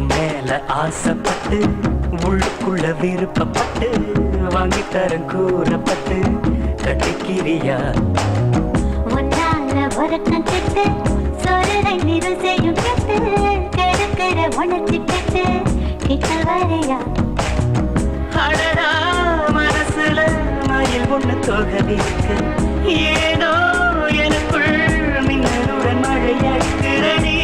மேல ஆசைப்பட்டு உள்ளுக்குள்ள விருப்பப்பட்டு வாங்கி தரேன் கூறப்பட்டு கட்டிக்கிறியா ஒருத்தன் கெட்டு சோழரை நிறுசையும் கெட்டு கிடக்கிற உணர்ச்சி கெட்டு கிட்ட வரையா அடடா மனசுல மயில் ஒண்ணு தொகதிக்கு ஏனோ எனக்குள் மின்னலுடன் மழையாக்குறடி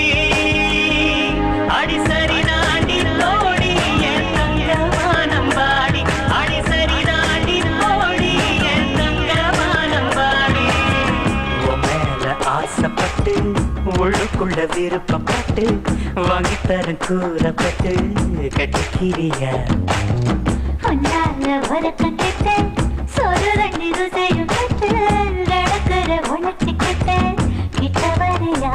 அடி சரி தாண்டி தோடி என் தங்கமானம் பாடி அடி சரி தாண்டி தோடி என் தங்கமானம் பாடி உன் மேல ஆசைப்பட்டு உள்ளுக்குள்ள விருப்பப்பட்டு வாங்கி தரேன் கூறப்பட்டு கட்டிக்கிறியா ஒருத்தன் கெட்டு சோழரை நிறுசையும் கெட்டு கிடக்கிற உணர்ச்சி கெட்டு கிட்ட வரையா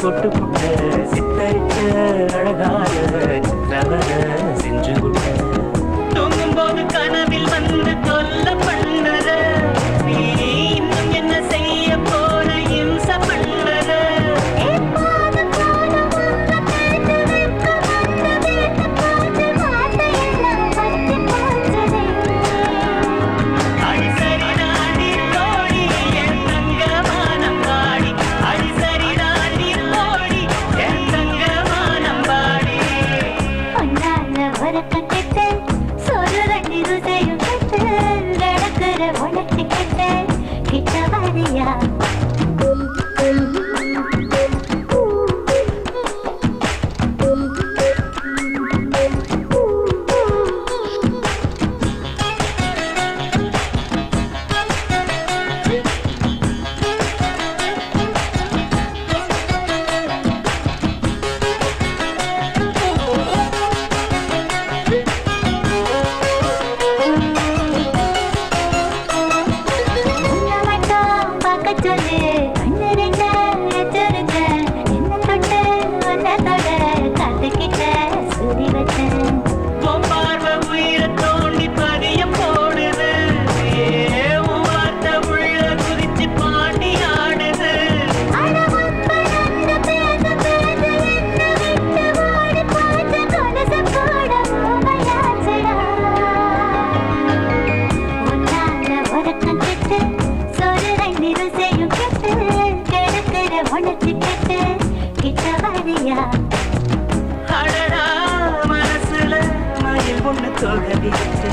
பொட்டு புட்ட சித்தரிச்ச அழகான சித்திரவர செஞ்சு விட்ட தூங்கும் போது கனவில் வந்து தொல்ல பண்ணுற நீ இன்னும் என்ன செய்ய போற இம்ச பண்ணுற உணர்ச்சி கெட்டு கிட்ட வரையா உணர்ச்சி கெட்டு கிட்ட வரையா அடடா மனசுல மயில் ஒண்ணு தொகதிக்கு